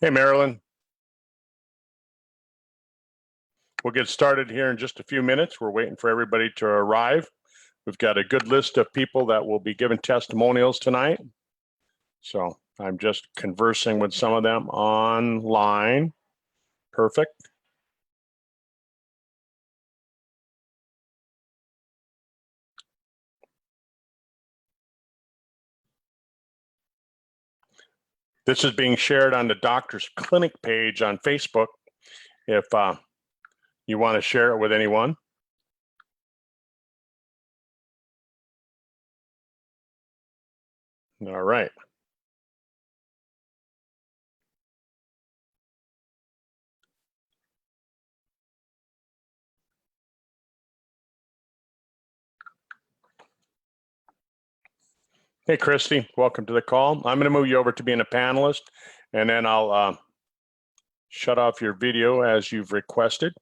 Hey, Marilyn. We'll get started here in just a few minutes. We're waiting for everybody to arrive. We've got a good list of people that will be giving testimonials tonight. So I'm just conversing with some of them online. Perfect. This is being shared on the Doctor's Clinic page on Facebook if you want to share it with anyone. All right. Hey, Christy, welcome to the call. I'm going to move you over to being a panelist, and then I'll shut off your video as you've requested.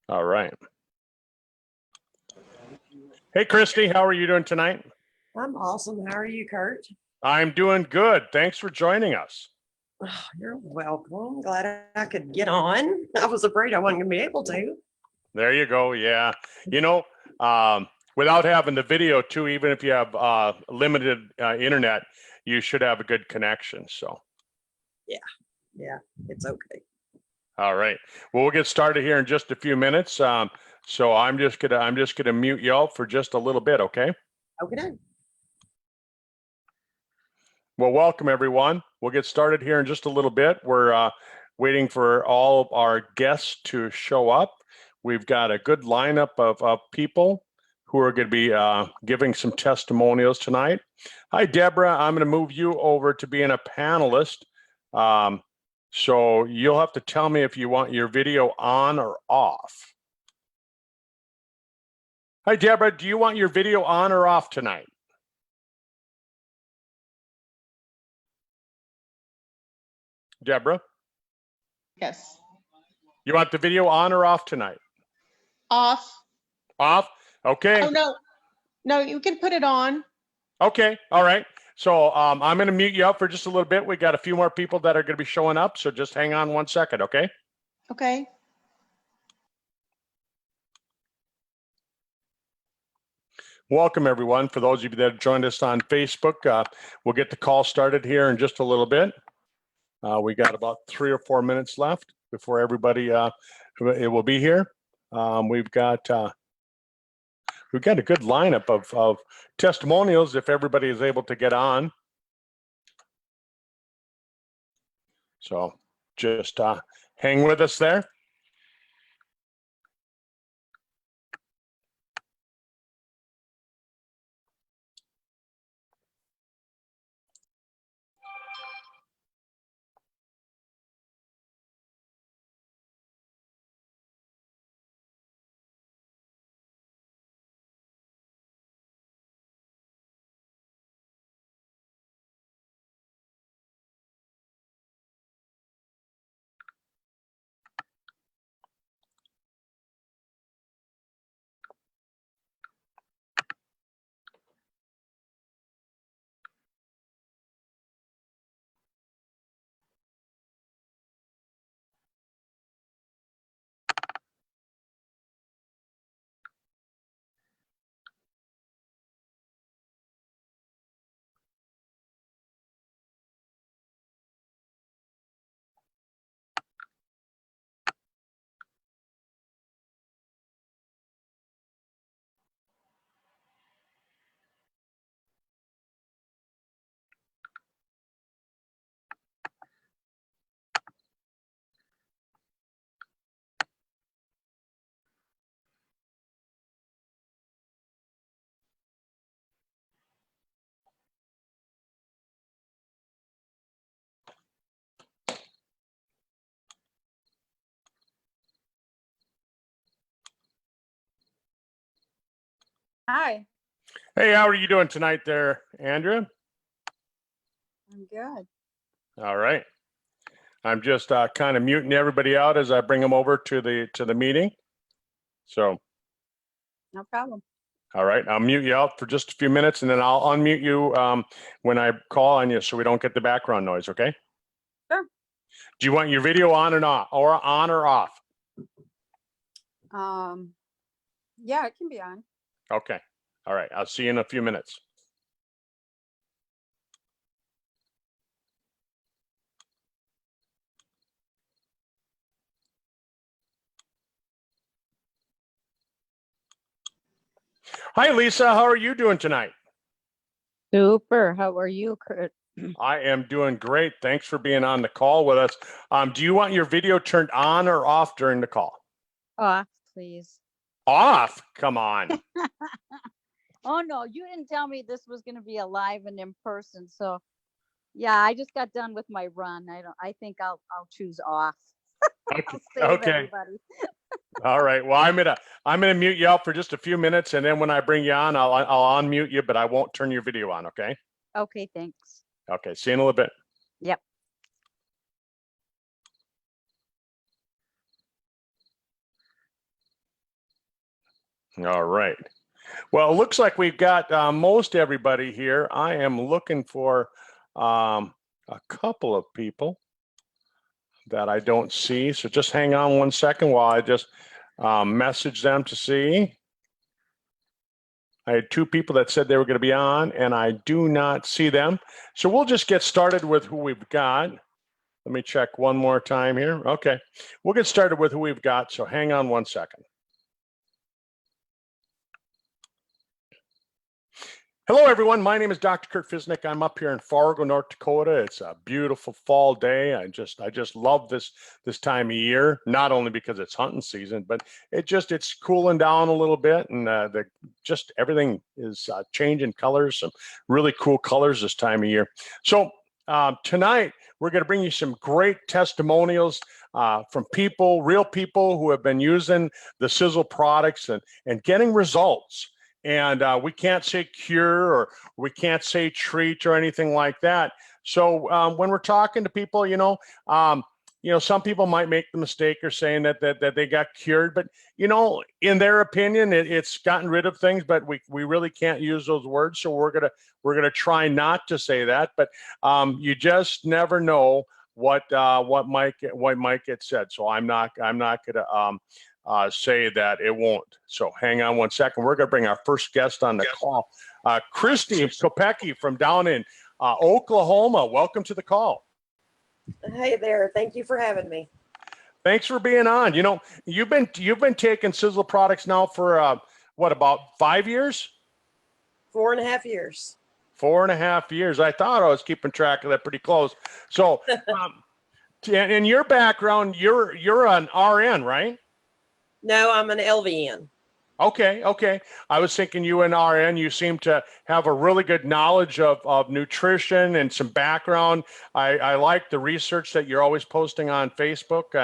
All right. Hey, Christy, how are you doing tonight? I'm awesome. How are you, Kurt? I'm doing good. Thanks for joining us. Oh, you're welcome. Glad I could get on. I was afraid I wasn't going to be able to. There you go. Yeah. You know, without having the video too, even if you have limited internet, you should have a good connection. So. Yeah, it's okay. All right. Well, we'll get started here in just a few minutes. So I'm just gonna mute y'all for just a little bit. Okay. Okay. Well, welcome everyone. We'll get started here in just a little bit. We're waiting for all of our guests to show up. We've got a good lineup of people who are going to be giving some testimonials tonight. Hi, Deborah. I'm going to move you over to being a panelist. So you'll have to tell me if you want your video on or off. Hi, Deborah. Do you want your video on or off tonight? Deborah? Yes. You want the video on or off tonight? Off. Off? Okay. Oh, no. No, you can put it on. Okay. All right. So I'm going to mute you up for just a little bit. We got a few more people that are going to be showing up. So just hang on 1 second. Okay. Okay. Welcome, everyone. For those of you that have joined us on Facebook, we'll get the call started here in just a little bit. We got about 3 or 4 minutes left before everybody it will be here. We've got a good lineup of testimonials if everybody is able to get on. So just hang with us there. Hi. Hey, how are you doing tonight there, Andrea? I'm good. All right. I'm just kind of muting everybody out as I bring them over to the meeting. So, No problem. All right, I'll mute you out for just a few minutes, and then I'll unmute you when I call on you, so we don't get the background noise. Okay? Sure. Do you want your video on or not, or on or off? Yeah, it can be on. Okay. All right. I'll see you in a few minutes. Hi, Lisa. How are you doing tonight? Super. How are you, Kurt? I am doing great. Thanks for being on the call with us. Do you want your video turned on or off during the call? Off, please. Off? Come on. Oh no, you didn't tell me this was going to be alive and in person. So yeah, I just got done with my run. I think I'll choose off. I'll save Okay. everybody. All right. Well, I'm gonna mute you out for just a few minutes, and then when I bring you on, I'll unmute you, but I won't turn your video on. Okay. Okay, thanks. Okay. See you in a little bit. Yep. All right. Well, it looks like we've got most everybody here. I am looking for a couple of people that I don't see. So just hang on one second while I just message them to see. I had two people that said they were going to be on, and I do not see them. So we'll just get started with who we've got. Let me check one more time here. Okay. We'll get started with who we've got. So hang on one second. Hello, everyone. My name is Dr. Kurt Fisnick. I'm up here in Fargo, North Dakota. It's a beautiful fall day. I just love this time of year, not only because it's hunting season, but it's cooling down a little bit, and just everything is changing colors, some really cool colors this time of year. So tonight, we're going to bring you some great testimonials from people, real people who have been using the Sisel products and getting results. And we can't say cure or we can't say treat or anything like that. So when we're talking to people, some people might make the mistake of saying that they got cured, but in their opinion, it's gotten rid of things. But we really can't use those words, so we're gonna try not to say that. But you just never know what might get said. So I'm not gonna say that it won't. So hang on one second. We're going to bring our first guest on the call. Christy Kopecki from down in Oklahoma. Welcome to the call. Hey there. Thank you for having me. Thanks for being on. You've been taking Sisel products now for about 5 years? 4.5 years. 4.5 years. I thought I was keeping track of that pretty close. So in your background, you're an RN, right? No, I'm an LVN. Okay. I was thinking you and RN, you seem to have a really good knowledge of nutrition and some background. I like the research that you're always posting on Facebook,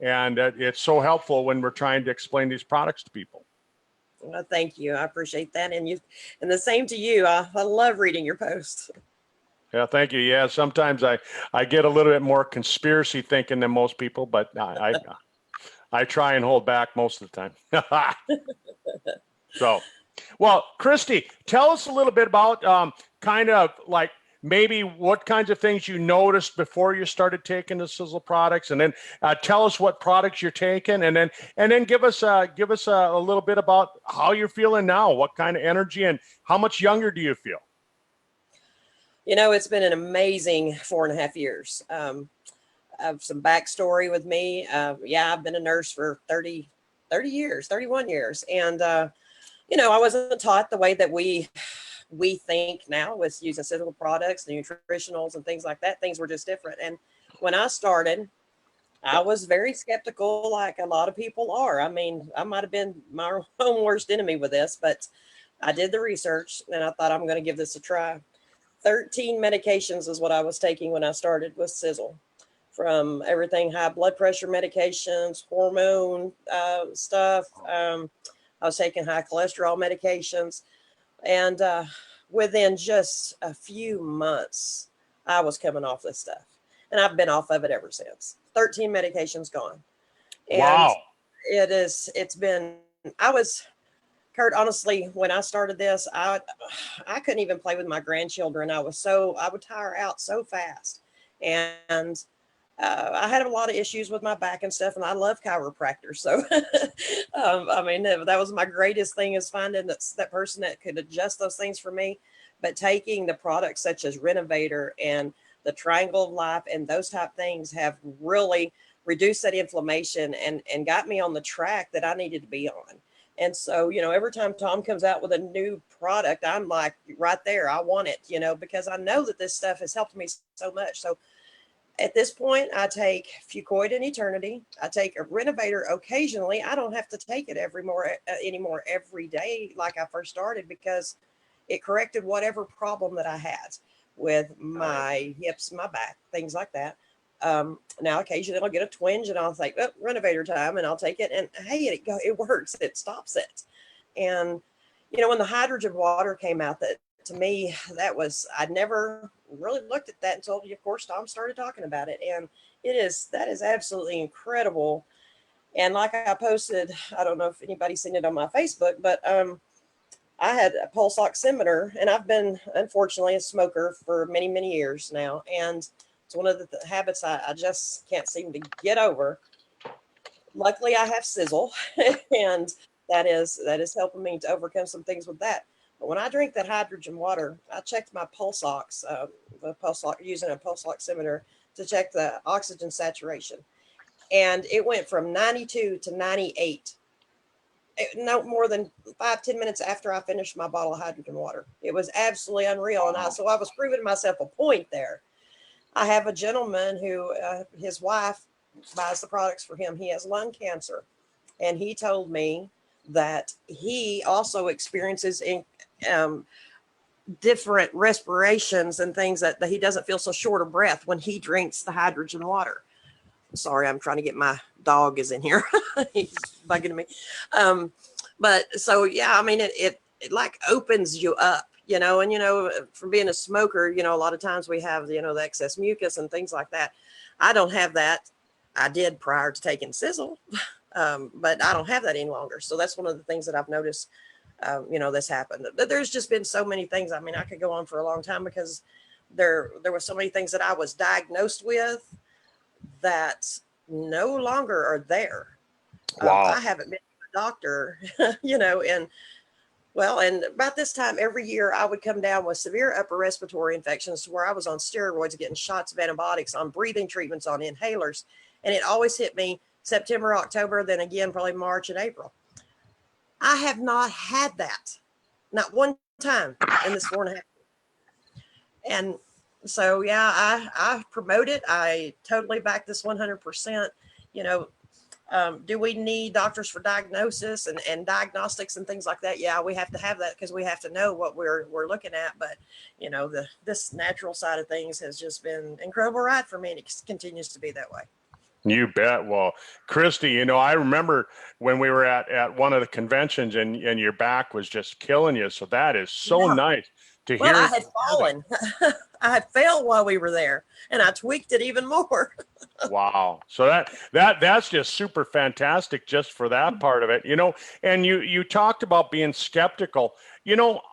and it's so helpful when we're trying to explain these products to people. Well, thank you. I appreciate that. And the same to you. I love reading your posts. Yeah, thank you. Yeah, sometimes I get a little bit more conspiracy thinking than most people, but I try and hold back most of the time. So, well, Christy, tell us a little bit about kind of like maybe what kinds of things you noticed before you started taking the Sisel products, and then tell us what products you're taking, and then give us a little bit about how you're feeling now, what kind of energy, and how much younger do you feel? It's been an amazing 4.5 years. I have some backstory with me. I've been a nurse for 30 years, 31 years. And, I wasn't taught the way that we think now with using Sisel products, the nutritionals and things like that. Things were just different. And when I started, I was very skeptical, like a lot of people are. I mean, I might have been my own worst enemy with this, but I did the research and I thought I'm going to give this a try. 13 medications is what I was taking when I started with Sisel. From everything, high blood pressure medications, hormone stuff. I was taking high cholesterol medications. And within just a few months, I was coming off this stuff. And I've been off of it ever since. 13 medications gone. And Wow. it's been, I was Kurt, honestly, when I started this, I couldn't even play with my grandchildren. I would tire out so fast. And I had a lot of issues with my back and stuff, and I love chiropractors. So, I mean, that was my greatest thing, is finding that person that could adjust those things for me. But taking the products such as Renovator and the Triangle of Life and those type things have really reduced that inflammation and got me on the track that I needed to be on. And so, every time Tom comes out with a new product, I'm like, right there, I want it, because I know that this stuff has helped me so much. So at this point, I take Fucoid and Eternity. I take a Renovator occasionally. I don't have to take it anymore every day like I first started, because it corrected whatever problem that I had with my hips, my back, things like that. Now occasionally I'll get a twinge and I'll think, oh, Renovator time, and I'll take it, and hey, it works. It stops it. And when the hydrogen water came out, that to me, I'd never really looked at that until, of course, Tom started talking about it. And that is absolutely incredible. And like I posted, I don't know if anybody's seen it on my Facebook, but I had a pulse oximeter, and I've been, unfortunately, a smoker for many, many years now. And it's one of the habits I just can't seem to get over. Luckily, I have Sisel, and that is helping me to overcome some things with that. But when I drink that hydrogen water, I checked my pulse ox, using a pulse oximeter to check the oxygen saturation. And it went from 92 to 98. No more than 5-10 minutes after I finished my bottle of hydrogen water. It was absolutely unreal. And so I was proving myself a point there. I have a gentleman who, his wife buys the products for him. He has lung cancer. And he told me that he also experiences different respirations and things that he doesn't feel so short of breath when he drinks the hydrogen water. Sorry, I'm trying to get, my dog is in here. He's bugging me. But so, yeah, I mean, it like opens you up, and, from being a smoker, a lot of times we have, the excess mucus and things like that. I don't have that. I did prior to taking Sisel, but I don't have that any longer. So that's one of the things that I've noticed, this happened. There's just been so many things. I mean, I could go on for a long time, because there were so many things that I was diagnosed with that no longer are there. Wow. I haven't been to a doctor, and about this time every year I would come down with severe upper respiratory infections, to where I was on steroids, getting shots of antibiotics, on breathing treatments, on inhalers. And it always hit me September, October, then again, probably March and April. I have not had that, not one time in this 4.5 years. And so, yeah, I promote it. I totally back this 100%. Do we need doctors for diagnosis and diagnostics and things like that? Yeah, we have to have that, because we have to know what we're looking at. But, this natural side of things has just been an incredible ride for me, and it continues to be that way. You bet. Well, Christy, I remember when we were at one of the conventions, and your back was just killing you. So that is so nice to hear. Well, I had fallen. I had failed while we were there, and I tweaked it even more. Wow. So that's just super fantastic, just for that part of it, and you talked about being skeptical.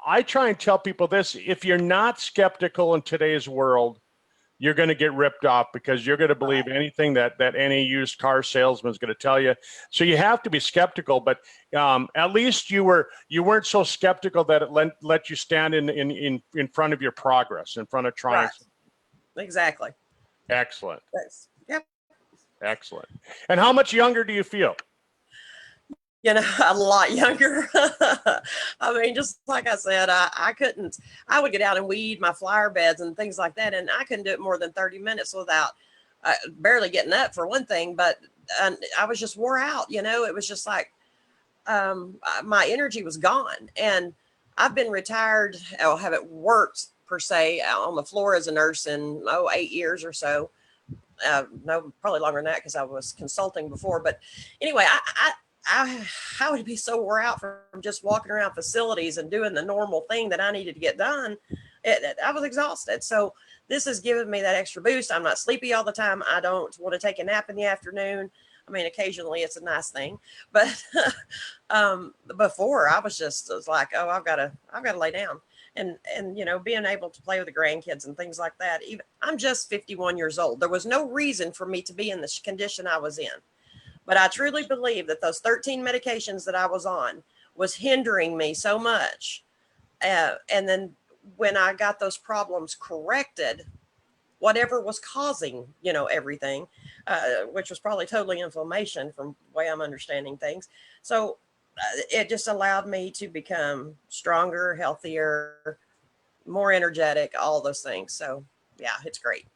I try and tell people this: if you're not skeptical in today's world, you're going to get ripped off, because you're going to believe anything that any used car salesman is going to tell you. So you have to be skeptical, but at least you weren't so skeptical that it let you stand in front of your progress, in front of trying. Right. Exactly. Excellent. Yep. Excellent. And how much younger do you feel? A lot younger. I mean, just like I said, I would get out and weed my flower beds and things like that, and I couldn't do it more than 30 minutes without barely getting up, for one thing. But I was just wore out. It was just like my energy was gone. And I've been retired, I haven't worked per se on the floor as a nurse in 8 years or so. No, probably longer than that, because I was consulting before. But anyway, I would be so wore out from just walking around facilities and doing the normal thing that I needed to get done. I was exhausted. So this has given me that extra boost. I'm not sleepy all the time. I don't want to take a nap in the afternoon. I mean, occasionally it's a nice thing, but before I was like, oh, I've got to lay down. And you know, being able to play with the grandkids and things like that. Even I'm just 51 years old. There was no reason for me to be in the condition I was in. But I truly believe that those 13 medications that I was on was hindering me so much. And then when I got those problems corrected, whatever was causing, you know, everything, which was probably totally inflammation from the way I'm understanding things. So it just allowed me to become stronger, healthier, more energetic, all those things. So yeah, it's great.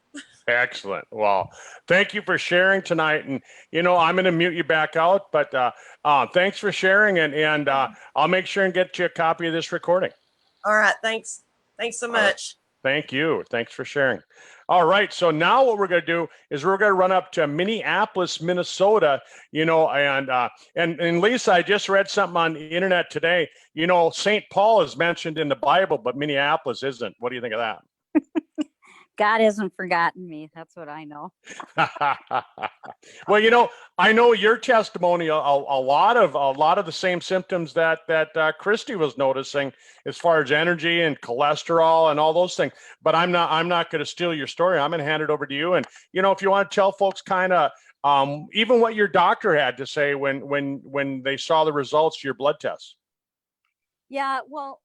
Excellent. Well, thank you for sharing tonight. And, you know, I'm going to mute you back out, but thanks for sharing. And I'll make sure and get you a copy of this recording. All right. Thanks. Thanks so much. Thank you. Thanks for sharing. All right. So now what we're going to do is we're going to run up to Minneapolis, Minnesota, you know, and Lisa, I just read something on the internet today. You know, St. Paul is mentioned in the Bible, but Minneapolis isn't. What do you think of that? God hasn't forgotten me. That's what I know. Well, you know, I know your testimony, a lot of the same symptoms that Christy was noticing as far as energy and cholesterol and all those things. But I'm not going to steal your story. I'm going to hand it over to you. And, you know, if you want to tell folks kind of even what your doctor had to say when they saw the results of your blood tests. Yeah, well,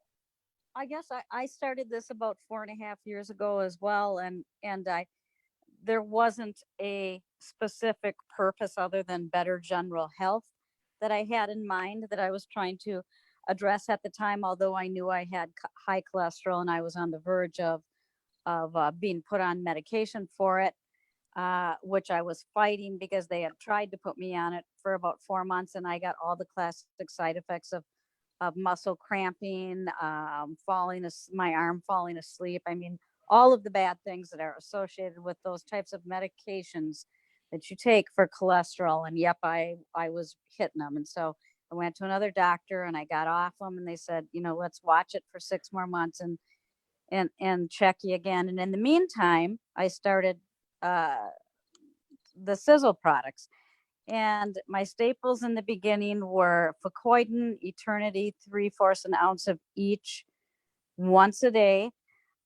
I guess I started this about 4.5 years ago as well. And there wasn't a specific purpose other than better general health that I had in mind that I was trying to address at the time, although I knew I had high cholesterol and I was on the verge of being put on medication for it, which I was fighting because they had tried to put me on it for about 4 months, and I got all the classic side effects of muscle cramping, my arm falling asleep. I mean, all of the bad things that are associated with those types of medications that you take for cholesterol. And yep, I was hitting them. And so I went to another doctor and I got off them, and they said, you know, let's watch it for 6 more months and check you again. And in the meantime, I started the Sisel products. And my staples in the beginning were Fucoidan, Eternity, 3/4 an ounce of each once a day.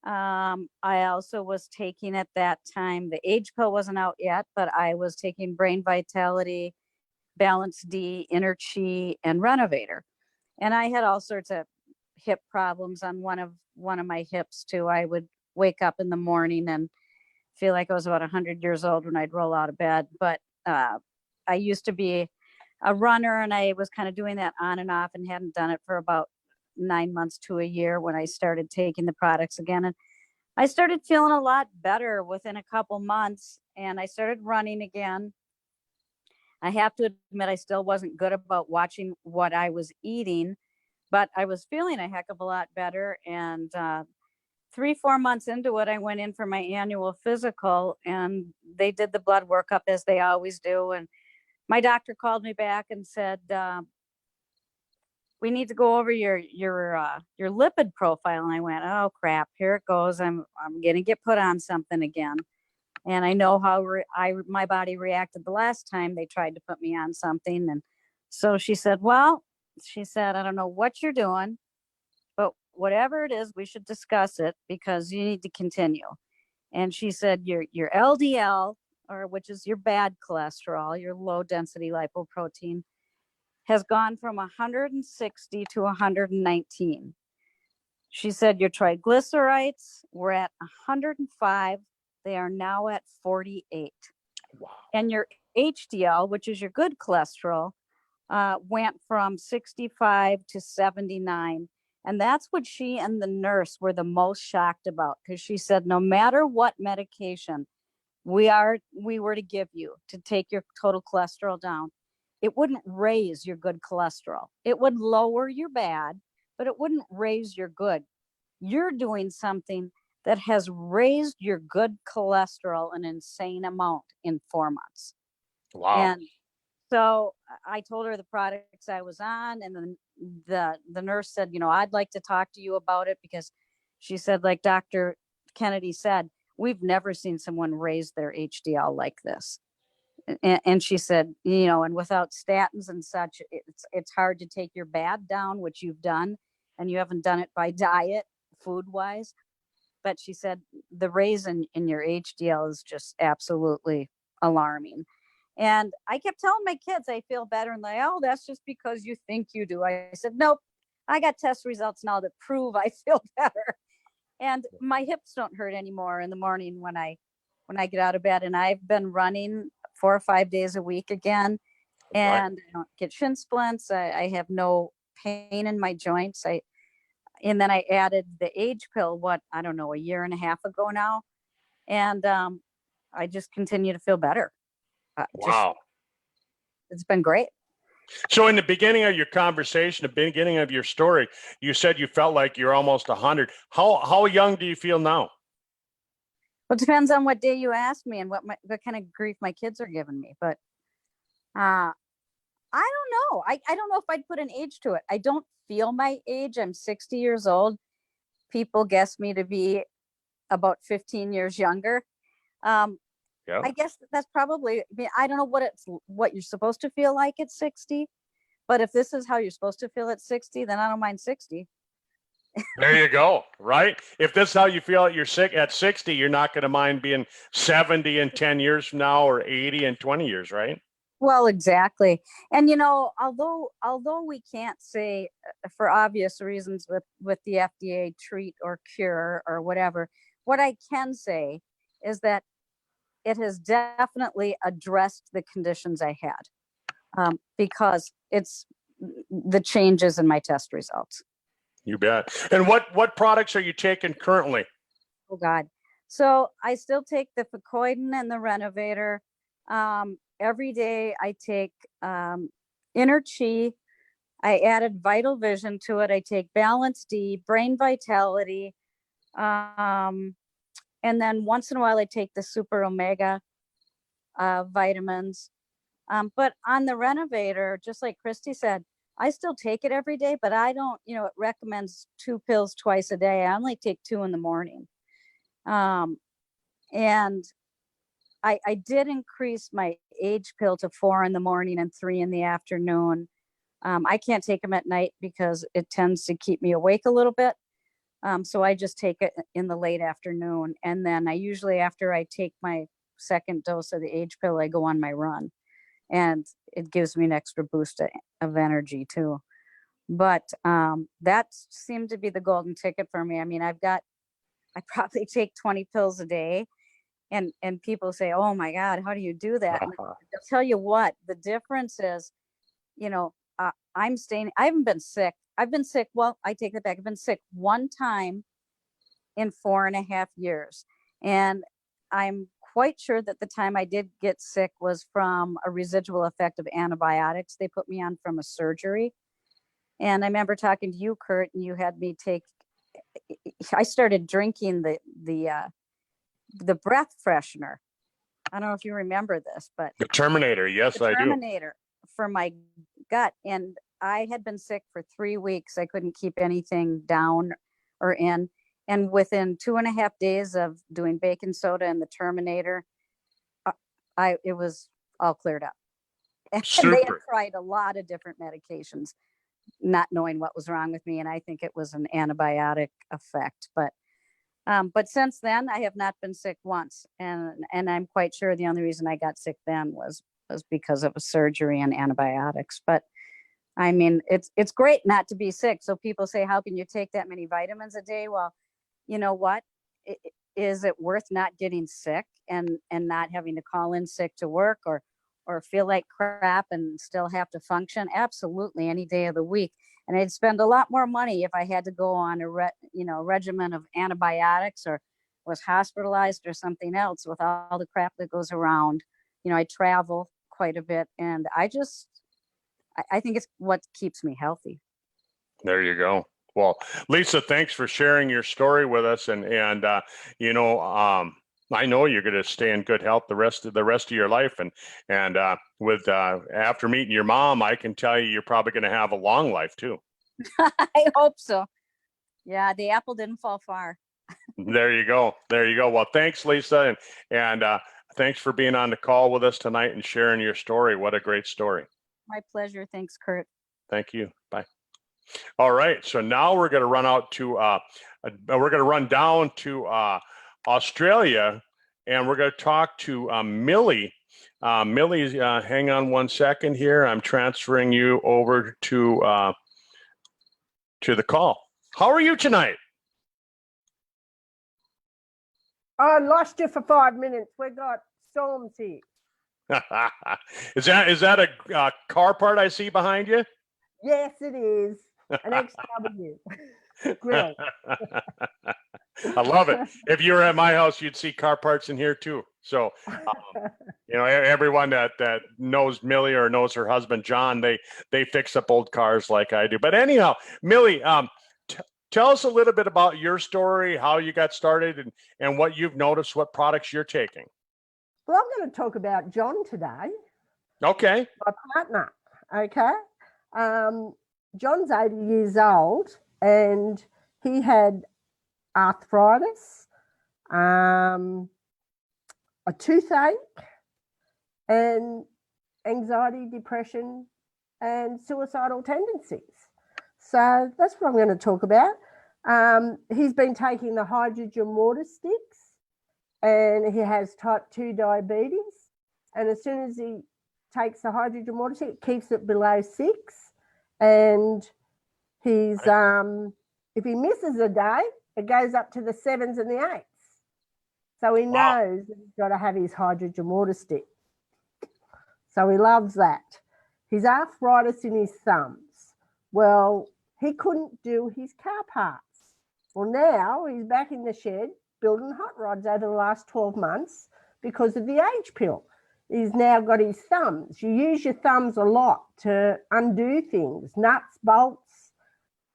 I also was taking at that time, the age pill wasn't out yet, but I was taking Brain Vitality, Balance D, Inner Chi, and Renovator. And I had all sorts of hip problems on one of my hips too. I would wake up in the morning and feel like I was about 100 years old when I'd roll out of bed. But I used to be a runner, and I was kind of doing that on and off and hadn't done it for about 9 months to a year when I started taking the products again. And I started feeling a lot better within a couple months, and I started running again. I have to admit, I still wasn't good about watching what I was eating, but I was feeling a heck of a lot better. And 3-4 months into it, I went in for my annual physical, and they did the blood workup as they always do. And my doctor called me back and said, we need to go over your lipid profile. And I went, oh crap, here it goes. I'm gonna get put on something again. And I know how my body reacted the last time they tried to put me on something. And so she said, I don't know what you're doing, but whatever it is, we should discuss it because you need to continue. And she said, your LDL, or which is your bad cholesterol, your low density lipoprotein, has gone from 160 to 119. She said your triglycerides were at 105. They are now at 48. Wow. And your HDL, which is your good cholesterol, went from 65 to 79. And that's what she and the nurse were the most shocked about, because she said, no matter what medication we were to give you to take your total cholesterol down, it wouldn't raise your good cholesterol. It would lower your bad, but it wouldn't raise your good. You're doing something that has raised your good cholesterol an insane amount in 4 months. Wow. And so I told her the products I was on, and then the nurse said, you know, I'd like to talk to you about it, because she said, like Dr. Kennedy said, we've never seen someone raise their HDL like this. and she said, and without statins and such, it's hard to take your bad down, which you've done, and you haven't done it by diet, food wise. But she said the raise in your HDL is just absolutely alarming. And I kept telling my kids I feel better, and like, oh, that's just because you think you do. I said, nope, I got test results now that prove I feel better. And my hips don't hurt anymore in the morning when I get out of bed. And I've been running 4 or 5 days a week again, and I don't get shin splints. I have no pain in my joints. And then I added the age pill, I don't know, a year and a half ago now. And I just continue to feel better. Wow. It's been great. So in the beginning of your conversation, the beginning of your story, you said you felt like you're almost 100. How young do you feel now? Well, it depends on what day you ask me and what kind of grief my kids are giving me. But I don't know. I don't know if I'd put an age to it. I don't feel my age. I'm 60 years old. People guess me to be about 15 years younger. Yeah. I guess that's probably, I don't know what you're supposed to feel like at 60, but if this is how you're supposed to feel at 60, then I don't mind 60. There you go. Right. If this is how you feel at 60, you're not going to mind being 70 in 10 years from now, or 80 in 20 years. Right. Well, exactly. And, although we can't say for obvious reasons with the FDA treat or cure or whatever, what I can say is that it has definitely addressed the conditions I had, because it's the changes in my test results. You bet. And what products are you taking currently? Oh God. So I still take the Ficoidin and the Renovator. Every day I take Inner Chi. I added Vital Vision to it. I take Balance D, Brain Vitality. And then once in a while I take the Super Omega vitamins. But on the Renovator, just like Christy said, I still take it every day, but I don't, it recommends 2 pills twice a day. I only take 2 in the morning. And I did increase my age pill to 4 in the morning and 3 in the afternoon. I can't take them at night because it tends to keep me awake a little bit. So I just take it in the late afternoon. And then I usually, after I take my second dose of the age pill, I go on my run. And it gives me an extra boost of energy too. But that seemed to be the golden ticket for me. I mean, I probably take 20 pills a day. And people say, oh my God, how do you do that? And I'll tell you what, the difference is, I haven't been sick. I've been sick. Well, I take it back. I've been sick 1 time in 4.5 years. And I'm quite sure that the time I did get sick was from a residual effect of antibiotics they put me on from a surgery. And I remember talking to you, Kurt, and you had me I started drinking the breath freshener. I don't know if you remember this, but The Terminator. Yes, I do. Terminator for my gut. And I had been sick for 3 weeks. I couldn't keep anything down or in. And within 2.5 days of doing baking soda and the Terminator, it was all cleared up. And they had tried a lot of different medications, not knowing what was wrong with me. And I think it was an antibiotic effect. But since then, I have not been sick once. And I'm quite sure the only reason I got sick then was because of a surgery and antibiotics. But I mean, it's great not to be sick. So people say, how can you take that many vitamins a day? Well, you know what? Is it worth not getting sick and not having to call in sick to work or feel like crap and still have to function? Absolutely, any day of the week. And I'd spend a lot more money if I had to go on a regimen of antibiotics or was hospitalized or something else with all the crap that goes around. I travel quite a bit, and I think it's what keeps me healthy. There you go. Well, Lisa, thanks for sharing your story with us, and I know you're going to stay in good health the rest of your life, and with after meeting your mom, I can tell you're probably going to have a long life too. I hope so. Yeah, the apple didn't fall far. There you go. Well, thanks, Lisa, and thanks for being on the call with us tonight and sharing your story. What a great story. My pleasure. Thanks, Kurt. Thank you. Bye. All right. So now we're going to run out to, we're going to run down to Australia, and we're going to talk to Millie. Millie, hang on one second here. I'm transferring you over to the call. How are you tonight? I lost you for 5 minutes. We got storms here. Is that a car part I see behind you? Yes, it is. An XW grill. I love it. If you were at my house, you'd see car parts in here too. So, everyone that knows Millie or knows her husband John, they fix up old cars like I do. But anyhow, Millie, tell us a little bit about your story, how you got started, and what you've noticed, what products you're taking. Well, I'm going to talk about John today, Okay. my partner. Okay. John's 80 years old and he had arthritis, a toothache, and anxiety, depression, and suicidal tendencies. So that's what I'm going to talk about. He's been taking the hydrogen water sticks, and he has type 2 diabetes. And as soon as he takes the hydrogen water stick, it keeps it below 6. And he's, if he misses a day, it goes up to the 7s and the 8s. So he knows that he's got to have his hydrogen water stick. So he loves that. His arthritis in his thumbs. Well, he couldn't do his car parts. Well, now he's back in the shed building hot rods over the last 12 months because of the age pill. He's now got his thumbs. You use your thumbs a lot to undo things, nuts, bolts,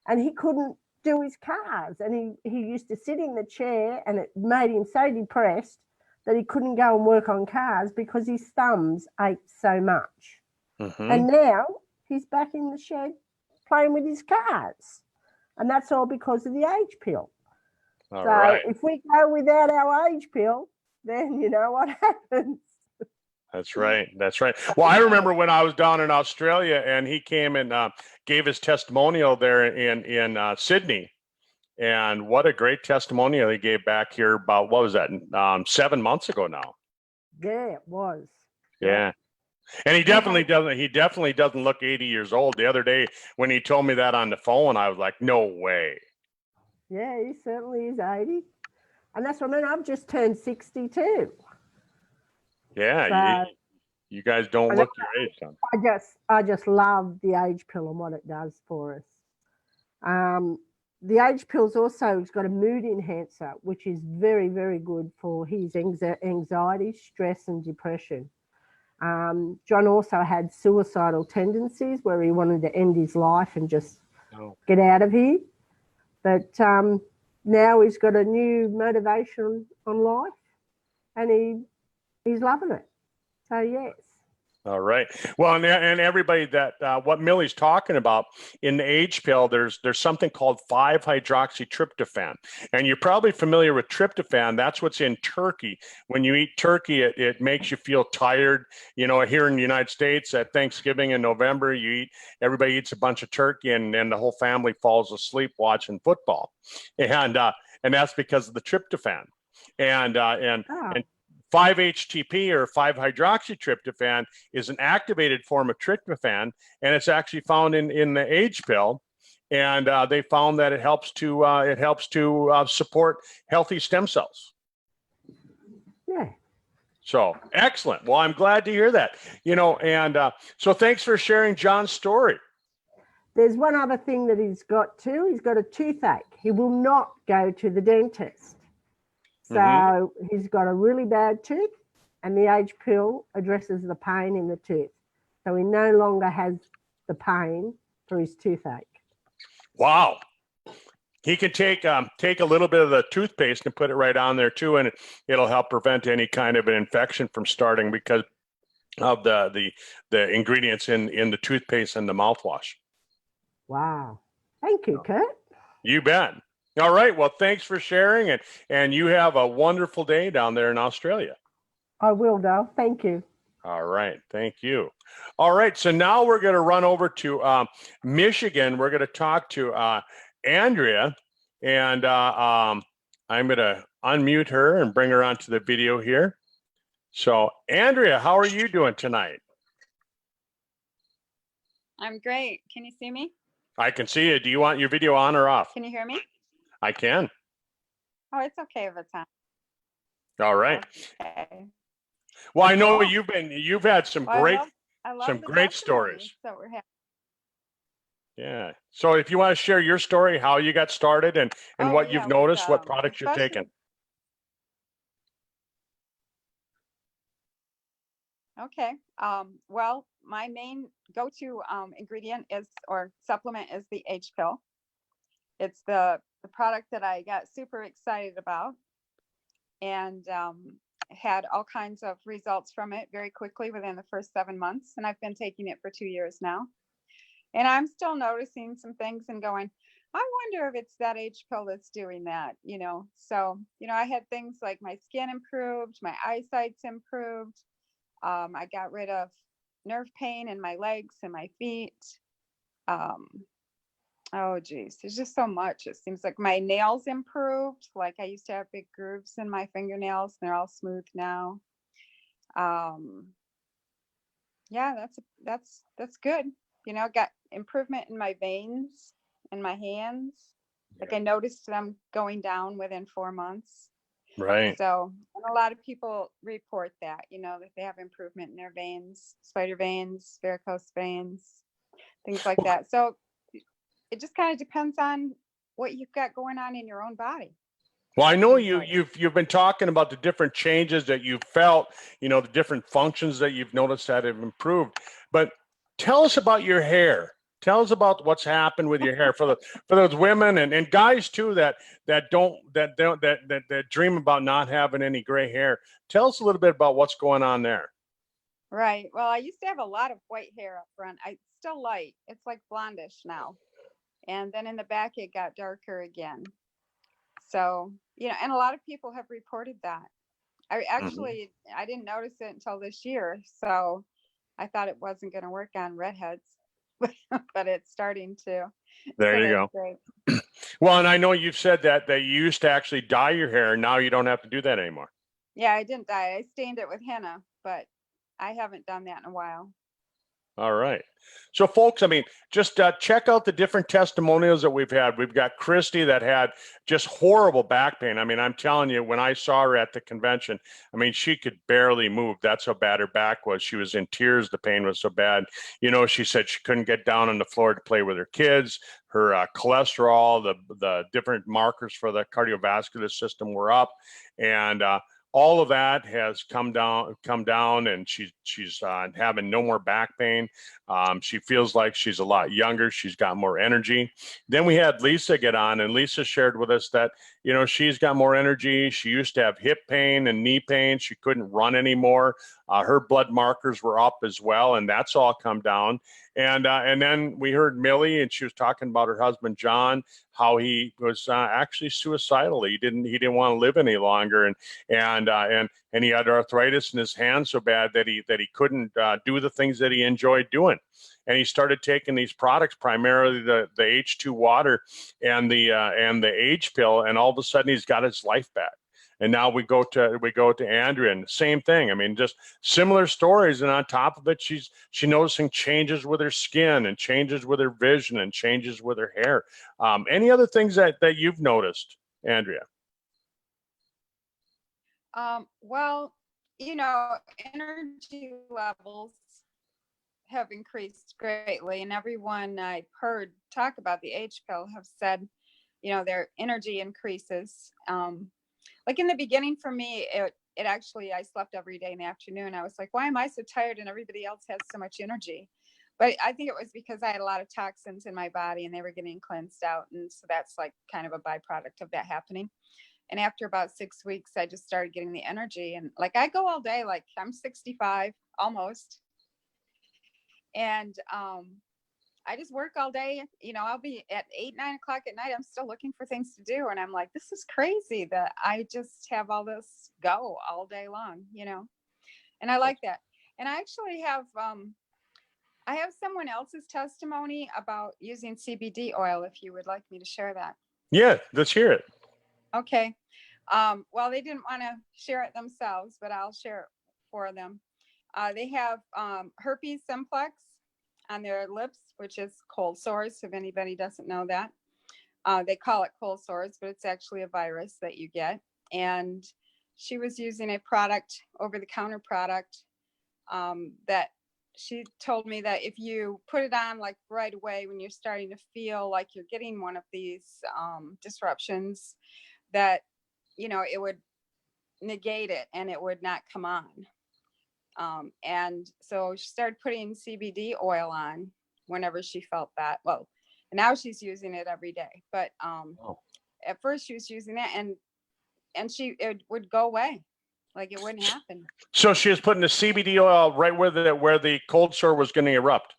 and he couldn't do his cars. And he used to sit in the chair, and it made him so depressed that he couldn't go and work on cars because his thumbs ached so much. Mm-hmm. And now he's back in the shed playing with his cars. And that's all because of the age pill. All so right. if we go without our age pill, then you know what happens. That's right. That's right. Well, I remember when I was down in Australia and he came and gave his testimonial there in Sydney. And what a great testimonial he gave back here about, what was that, 7 months ago now? Yeah, it was. Yeah. And he definitely doesn't look 80 years old. The other day when he told me that on the phone, I was like, no way. Yeah, he certainly is 80. And that's what I mean. I've just turned 62. Yeah, So, you guys don't look your age, son. I just love the age pill and what it does for us. The age pill's also, it's got a mood enhancer, which is very, very good for his anxiety, stress, and depression. John also had suicidal tendencies where he wanted to end his life and just get out of here. But now he's got a new motivation on life, and he's loving it. So, yes. All right. Well, and everybody that what Millie's talking about in the age pill, there's something called 5-hydroxytryptophan, and you're probably familiar with tryptophan. That's what's in turkey. When you eat turkey, it makes you feel tired. You know, here in the United States at Thanksgiving in November, everybody eats a bunch of turkey, and the whole family falls asleep watching football, and that's because of the tryptophan, and 5-HTP or 5-hydroxytryptophan is an activated form of tryptophan, and it's actually found in the age pill. And they found that it helps to support healthy stem cells. Yeah. So excellent. Well, I'm glad to hear that. And so thanks for sharing John's story. There's one other thing that he's got too. He's got a toothache. He will not go to the dentist. So he's got a really bad tooth, and the age pill addresses the pain in the tooth. So he no longer has the pain for his toothache. Wow. He can take a little bit of the toothpaste and put it right on there too, and it'll help prevent any kind of an infection from starting because of the ingredients in the toothpaste and the mouthwash. Wow. Thank you, Kurt. You bet. All right. Well, thanks for sharing, and you have a wonderful day down there in Australia. I will, Dale. Thank you. All right. Thank you. All right. So now we're going to run over to Michigan. We're going to talk to Andrea, and I'm going to unmute her and bring her onto the video here. So, Andrea, how are you doing tonight? I'm great. Can you see me? I can see you. Do you want your video on or off? Can you hear me? I can. Oh, it's okay if it's on. All right. Okay. Well, I know Cool. you've had some Well, great I love some the great testimonies stories. that we're having. Yeah. So if you want to share your story, how you got started and Oh, what yeah, you've noticed, what with, products you're especially- taking. Okay. Well, my main go-to ingredient is, or supplement, is the H pill. It's the product that I got super excited about, and had all kinds of results from it very quickly within the first 7 months. And I've been taking it for 2 years now. And I'm still noticing some things and going, I wonder if it's that H pill that's doing that, you know? So, you know, I had things like my skin improved, my eyesight's improved. I got rid of nerve pain in my legs and my feet. Oh geez, there's just so much. It seems like my nails improved. Like I used to have big grooves in my fingernails, and they're all smooth now. Yeah, that's good. You know, got improvement in my veins in my hands. Like I noticed them going down within 4 months. Right. So, and a lot of people report that, you know, that they have improvement in their veins, spider veins, varicose veins, things like that. So it just kind of depends on what you've got going on in your own body. Well, I know Things like- you've been talking about the different changes that you've felt, you know, the different functions that you've noticed that have improved. But tell us about your hair. Tell us about what's happened with your hair for those women and guys too that dream about not having any gray hair. Tell us a little bit about what's going on there. Right. Well, I used to have a lot of white hair up front. I still light. It's like blondish now. And then in the back, it got darker again. So, you know, and a lot of people have reported that. I actually, I didn't notice it until this year. So I thought it wasn't going to work on redheads, but it's starting to. There So you that's go. great. Well, and I know you've said that you used to actually dye your hair. Now you don't have to do that anymore. Yeah, I didn't dye. I stained it with henna, but I haven't done that in a while. All right. So, folks, I mean, just check out the different testimonials that we've had. We've got Christy that had just horrible back pain. I mean, I'm telling you, when I saw her at the convention, I mean, she could barely move. That's how bad her back was. She was in tears. The pain was so bad. You know, she said she couldn't get down on the floor to play with her kids. Her cholesterol, the different markers for the cardiovascular system were up. And all of that has come down, and she's having no more back pain. She feels like she's a lot younger. She's got more energy. Then we had Lisa get on, and Lisa shared with us that, you know, she's got more energy. She used to have hip pain and knee pain. She couldn't run anymore. Her blood markers were up as well, and that's all come down. And then we heard Millie, and she was talking about her husband John, how he was actually suicidal. He didn't want to live any longer, and he had arthritis in his hand so bad that he couldn't do the things that he enjoyed doing. And he started taking these products, primarily the H2 water and the H pill, and all of a sudden he's got his life back. And now we go to Andrea, and same thing. I mean, just similar stories. And on top of it, she's noticing changes with her skin and changes with her vision and changes with her hair. Any other things that you've noticed, Andrea? Well, you know, energy levels have increased greatly, and everyone I've heard talk about the H pill have said, you know, their energy increases. Like in the beginning for me, it actually, I slept every day in the afternoon. I was like, why am I so tired and everybody else has so much energy? But I think it was because I had a lot of toxins in my body and they were getting cleansed out. And so that's like kind of a byproduct of that happening. And after about 6 weeks, I just started getting the energy. And like, I go all day, like I'm 65 almost. And I just work all day. You know, I'll be at 8, 9 o'clock at night. I'm still looking for things to do. And I'm like, this is crazy that I just have all this go all day long, you know? And I like that. And I actually have, I have someone else's testimony about using CBD oil, if you would like me to share that. Yeah, let's hear it. Okay. Well, they didn't want to share it themselves, but I'll share it for them. They have herpes simplex on their lips, which is cold sores, if anybody doesn't know that. They call it cold sores, but it's actually a virus that you get. And she was using a product, over-the-counter product, that she told me that if you put it on like right away when you're starting to feel like you're getting one of these disruptions, that, you know, it would negate it and it would not come on. And so she started putting CBD oil on whenever she felt that. Well, now she's using it every day, but at first she was using it and it would go away, like it wouldn't happen. So she was putting the CBD oil right where the cold sore was going to erupt.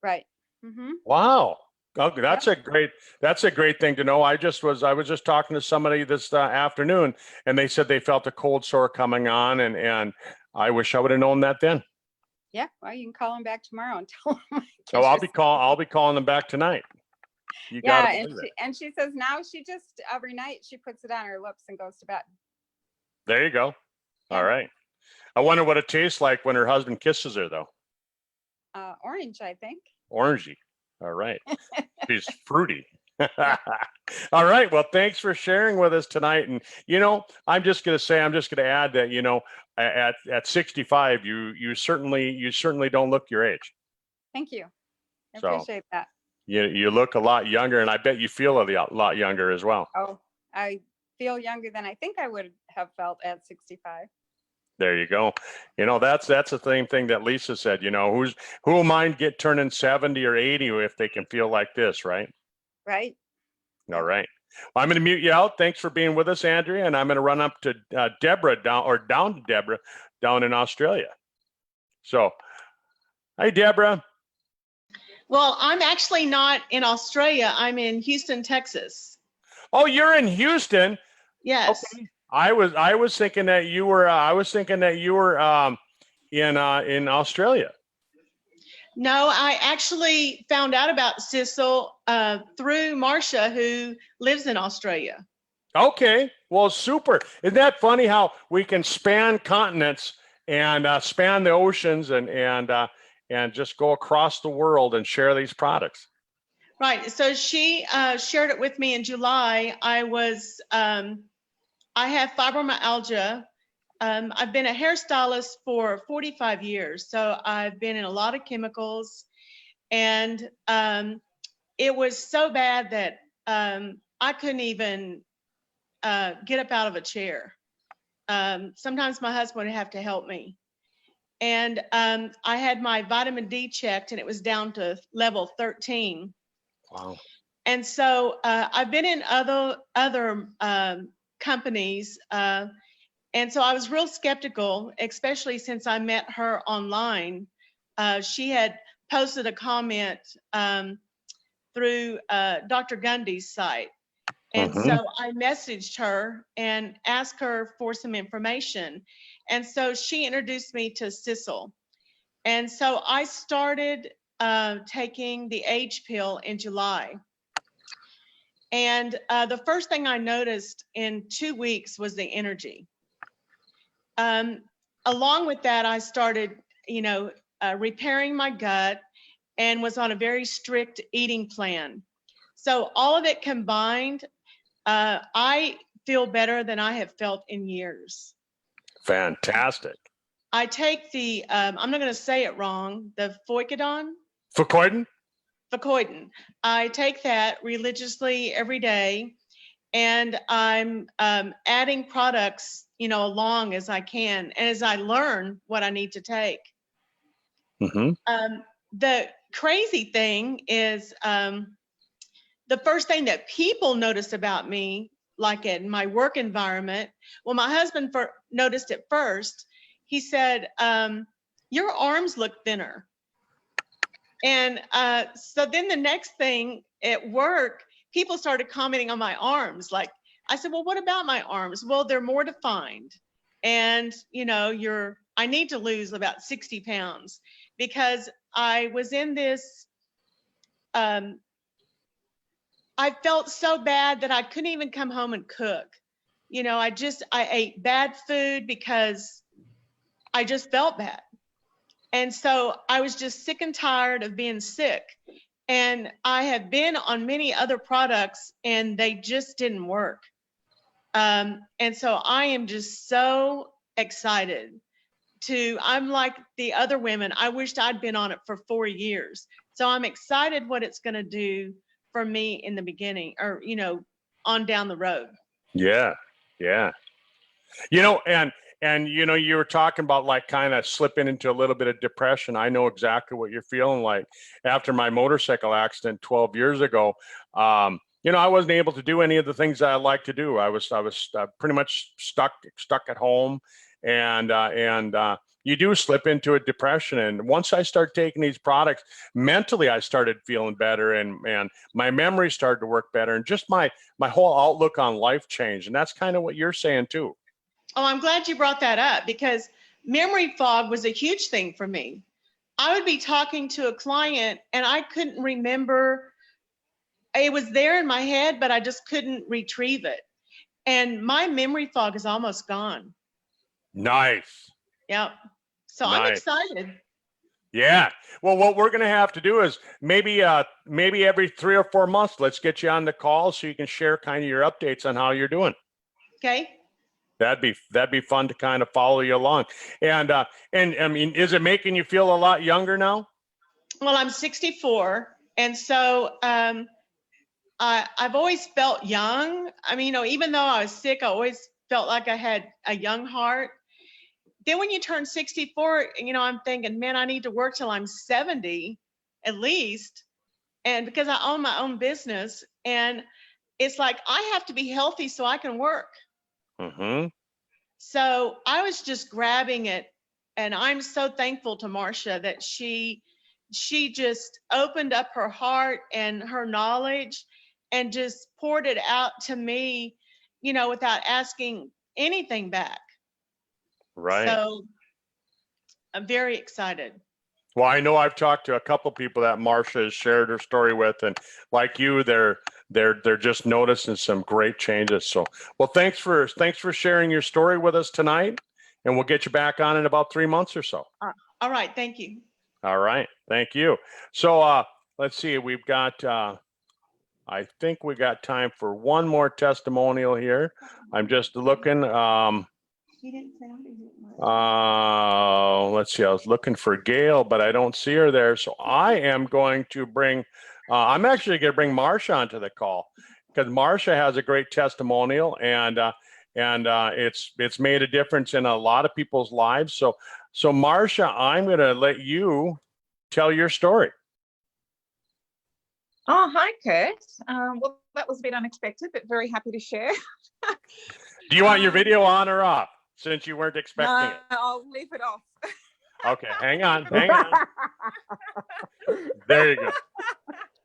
Right. Mm-hmm. Wow. Okay, that's a great thing to know. I was just talking to somebody this afternoon, and they said they felt a cold sore coming on, and I wish I would have known that then. Yeah. Well, you can call them back tomorrow and tell them. Oh, I'll be calling them back tonight. You Yeah, gotta believe it. and she says now she just every night she puts it on her lips and goes to bed. There you go. Yeah. All right. I wonder what it tastes like when her husband kisses her, though. Orange, I think. Orangey. All right. She's fruity. All right. Well, thanks for sharing with us tonight. And, you know, I'm just going to add that, you know, at 65, you certainly don't look your age. Thank you. I So, appreciate that. You look a lot younger, and I bet you feel a lot younger as well. Oh, I feel younger than I think I would have felt at 65. There you go. You know, that's the same thing that Lisa said. You know, who will mind turning 70 or 80 if they can feel like this, right? Right. All right. Well, I'm going to mute you out. Thanks for being with us, Andrea, and I'm going to run up to Deborah down to Deborah down in Australia. So, hi, Deborah. Well, I'm actually not in Australia. I'm in Houston, Texas. Oh, you're in Houston. Yes. Okay. I was thinking that you were in Australia. No, I actually found out about Sisel through Marcia, who lives in Australia. Okay. Well, super. Isn't that funny how we can span continents and span the oceans and just go across the world and share these products? Right. So she shared it with me in July. I have fibromyalgia. I've been a hairstylist for 45 years. So I've been in a lot of chemicals, and it was so bad that I couldn't even get up out of a chair. Sometimes my husband would have to help me. And I had my vitamin D checked, and it was down to level 13. Wow. And so I've been in other companies. And so I was real skeptical, especially since I met her online. She had posted a comment through Dr. Gundy's site. And so I messaged her and asked her for some information. And so she introduced me to Sisel. And so I started taking the age pill in July. And the first thing I noticed in 2 weeks was the energy. Along with that, I started, repairing my gut and was on a very strict eating plan. So all of it combined, I feel better than I have felt in years. Fantastic. I take the, I'm not going to say it wrong, the Foikodon. Focoidin. I take that religiously every day, and I'm adding products, along as I can, and as I learn what I need to take. The crazy thing is, the first thing that people notice about me, like in my work environment, well, my husband noticed it first. He said, your arms look thinner. And so then the next thing at work, people started commenting on my arms. Like, I said, well, what about my arms? Well, they're more defined. And, your I need to lose about 60 pounds because I was in this, I felt so bad that I couldn't even come home and cook. You know, I ate bad food because I just felt bad. And so I was just sick and tired of being sick. And I have been on many other products and they just didn't work. And so I am just so excited I'm like the other women. I wished I'd been on it for 4 years. So I'm excited what it's going to do for me in the beginning, or, you know, on down the road. Yeah. Yeah. You know, and you know, you were talking about like kind of slipping into a little bit of depression. I know exactly what you're feeling like. After my motorcycle accident 12 years ago, you know, I wasn't able to do any of the things that I like to do. I was pretty much stuck at home, and you do slip into a depression. And once I start taking these products, mentally I started feeling better, and my memory started to work better, and just my whole outlook on life changed. And that's kind of what you're saying too. Oh, I'm glad you brought that up because memory fog was a huge thing for me. I would be talking to a client and I couldn't remember. It was there in my head, but I just couldn't retrieve it. And my memory fog is almost gone. Nice. Yep. So I'm Nice. excited. Yeah. Well, what we're going to have to do is maybe every 3 or 4 months, let's get you on the call so you can share kind of your updates on how you're doing. Okay. That'd be fun to kind of follow you along. And I mean, is it making you feel a lot younger now? Well, I'm 64. And so I've always felt young. I mean, you know, even though I was sick, I always felt like I had a young heart. Then when you turn 64, you know, I'm thinking, man, I need to work till I'm 70 at least. And because I own my own business, and it's like I have to be healthy so I can work. Mm-hmm. So I was just grabbing it, and I'm so thankful to Marcia that she just opened up her heart and her knowledge and just poured it out to me, you know, without asking anything back. Right. So I'm very excited. Well, I know I've talked to a couple people that Marcia has shared her story with, and like you, they're just noticing some great changes. So, well, thanks for sharing your story with us tonight, and we'll get you back on in about 3 months or so. All right. Thank you. All right. Thank you. So, let's see. We've got, I think we got time for one more testimonial here. I'm just looking. Let's see. I was looking for Gail, but I don't see her there. So I am going to bring. I'm actually going to bring Marcia onto the call because Marcia has a great testimonial, and it's made a difference in a lot of people's lives. So Marcia, I'm going to let you tell your story. Oh, hi, Kurt. Well, that was a bit unexpected, but very happy to share. Do you want your video on or off, since you weren't expecting it? I'll leave it off. Okay, hang on. There you go.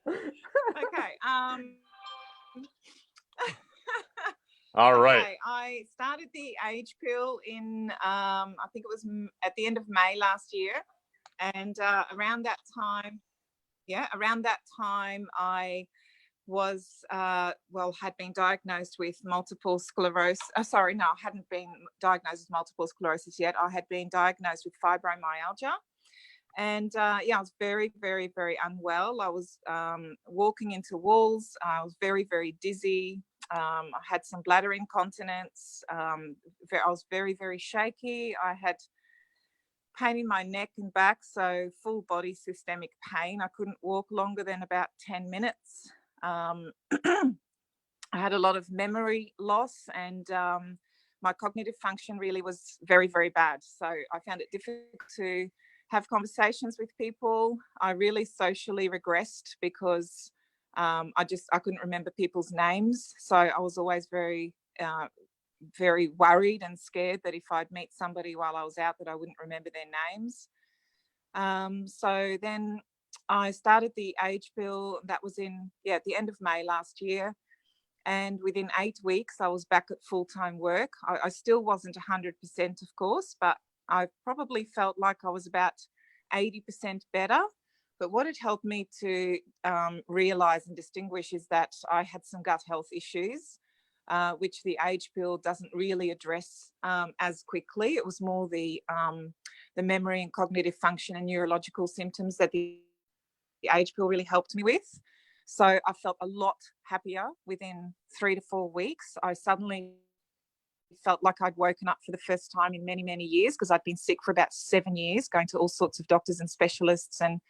Okay. All right. Okay, I started the age pill in, I think it was at the end of May last year. And around that time, I was, had been diagnosed with multiple sclerosis. Sorry, no, I hadn't been diagnosed with multiple sclerosis yet. I had been diagnosed with fibromyalgia. And I was very, very, very unwell. I was walking into walls. I was very, very dizzy. I had some bladder incontinence. I was very, very shaky. I had pain in my neck and back, so full body systemic pain. I couldn't walk longer than about 10 minutes. I had a lot of memory loss, and my cognitive function really was very, very bad. So I found it difficult to have conversations with people. I really socially regressed because I couldn't remember people's names. So I was always very, very worried and scared that if I'd meet somebody while I was out that I wouldn't remember their names. So then I started the age pill. That was at the end of May last year. And within 8 weeks, I was back at full-time work. I still wasn't 100%, of course, but I probably felt like I was about 80% better. But what it helped me to realize and distinguish is that I had some gut health issues, which the age pill doesn't really address as quickly. It was more the memory and cognitive function and neurological symptoms that the age pill really helped me with. So I felt a lot happier within 3 to 4 weeks. I suddenly felt like I'd woken up for the first time in many, many years, because I'd been sick for about 7 years, going to all sorts of doctors and specialists and,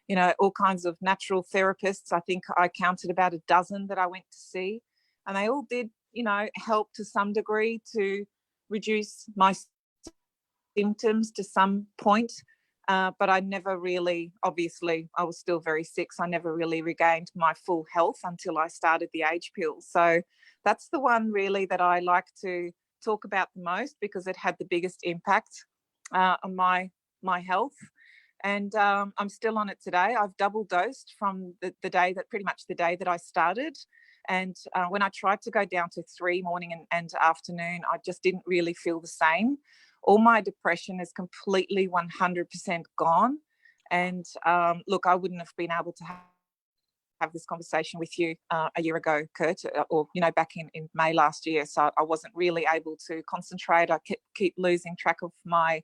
you know, all kinds of natural therapists. I think I counted about a dozen that I went to see, and they all did, you know, help to some degree to reduce my symptoms to some point. But I never really, obviously, I was still very sick, so I never really regained my full health until I started the age pill. So that's the one really that I like to talk about the most, because it had the biggest impact on my health. And I'm still on it today. I've double dosed from the day that, pretty much the day that I started. And when I tried to go down to 3 morning and afternoon, I just didn't really feel the same. All my depression is completely 100% gone. And look, I wouldn't have been able to have this conversation with you a year ago, Kurt, or, you know, back in May last year. So I wasn't really able to concentrate. I keep losing track of my,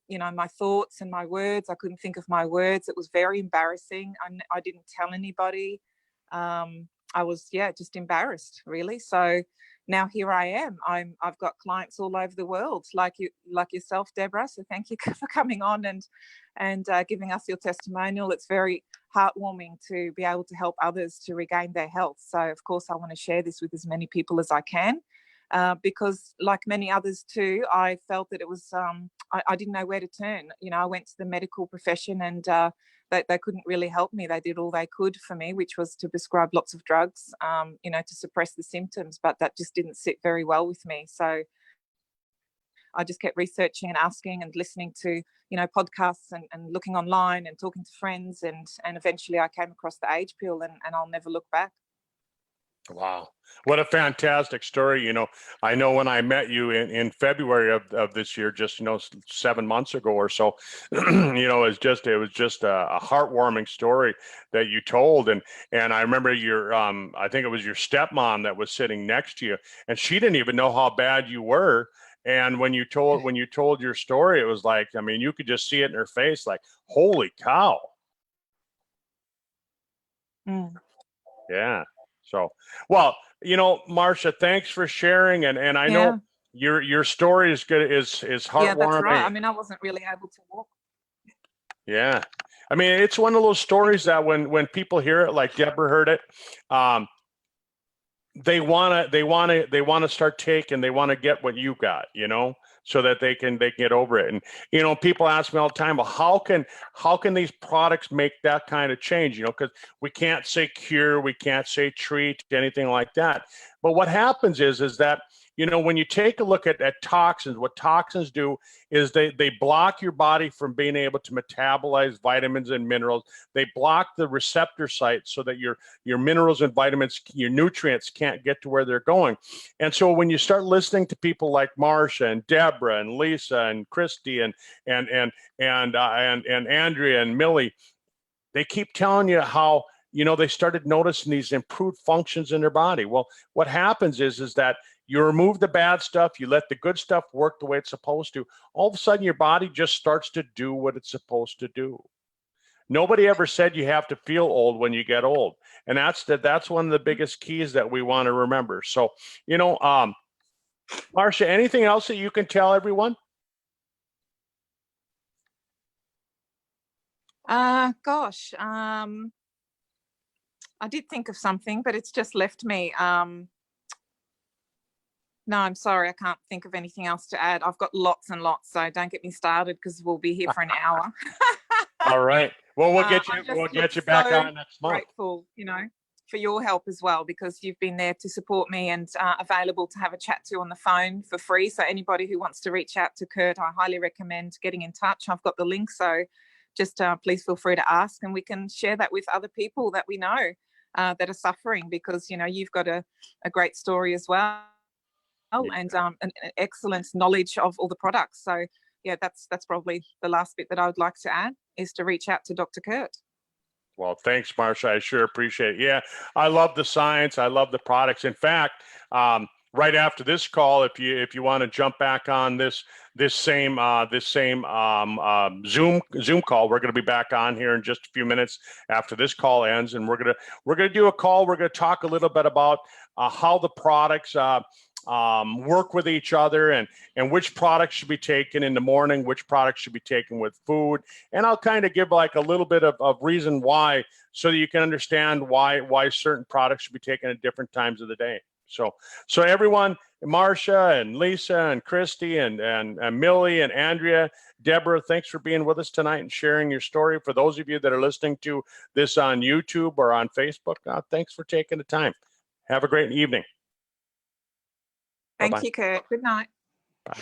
you know, my thoughts and my words. I couldn't think of my words. It was very embarrassing. I didn't tell anybody. I was, just embarrassed, really. So now here I am. I've got clients all over the world, like yourself, Deborah. So thank you for coming on and giving us your testimonial. It's very heartwarming to be able to help others to regain their health. So of course I want to share this with as many people as I can, because like many others too, I felt that it was I didn't know where to turn. You know, I went to the medical profession and they couldn't really help me. They did all they could for me, which was to prescribe lots of drugs, you know, to suppress the symptoms, but that just didn't sit very well with me. So I just kept researching and asking and listening to, you know, podcasts and looking online and talking to friends, and eventually I came across the age pill, and I'll never look back. Wow. What a fantastic story. You know, I know when I met you in February of this year, just, you know, 7 months ago or so, you know, it was just a heartwarming story that you told. And I remember your, I think it was your stepmom that was sitting next to you, and she didn't even know how bad you were. And when you told your story, it was like, I mean, you could just see it in her face, like, holy cow. Mm. Yeah. So, well, you know, Marcia, thanks for sharing, and I know your story is good, is heartwarming. Yeah, that's right. I mean, I wasn't really able to walk. Yeah, I mean, it's one of those stories that when people hear it, like Deborah heard it, they wanna start taking, they want to get what you got, you know, so that they can get over it. And, you know, people ask me all the time, well, how can these products make that kind of change? You know, because we can't say cure, we can't say treat, anything like that. But what happens is that, you know, when you take a look at toxins, what toxins do is they block your body from being able to metabolize vitamins and minerals. They block the receptor sites so that your minerals and vitamins, your nutrients can't get to where they're going. And so when you start listening to people like Marcia and Deborah and Lisa and Christy and Andrea and Millie, they keep telling you how, you know, they started noticing these improved functions in their body. Well, what happens is that you remove the bad stuff, you let the good stuff work the way it's supposed to. All of a sudden, your body just starts to do what it's supposed to do. Nobody ever said you have to feel old when you get old. And that's one of the biggest keys that we want to remember. So, you know, Marcia, anything else that you can tell everyone? Gosh, I did think of something, but it's just left me. No, I'm sorry, I can't think of anything else to add. I've got lots and lots, so don't get me started, because we'll be here for an hour. All right. Well, we'll get you back on next month. Grateful, you know, for your help as well, because you've been there to support me and available to have a chat to on the phone for free. So anybody who wants to reach out to Kurt, I highly recommend getting in touch. I've got the link, so just please feel free to ask, and we can share that with other people that we know that are suffering, because, you know, you've got a great story as well. and an excellent knowledge of all the products. So yeah, that's probably the last bit that I would like to add, is to reach out to Dr. Kurt. Well, thanks, Marcia. I sure appreciate it. Yeah, I love the science. I love the products. In fact, right after this call, if you want to jump back on this same Zoom call, we're going to be back on here in just a few minutes after this call ends, and we're gonna do a call. We're going to talk a little bit about how the products work with each other, and which products should be taken in the morning, which products should be taken with food. And I'll kind of give like a little bit of reason why, so that you can understand why certain products should be taken at different times of the day. So everyone, Marcia and Lisa and Christy and Millie and Andrea, Deborah, thanks for being with us tonight and sharing your story. For those of you that are listening to this on YouTube or on Facebook, thanks for taking the time. Have a great evening. Thank Bye-bye. you, Kurt. Good night. Bye.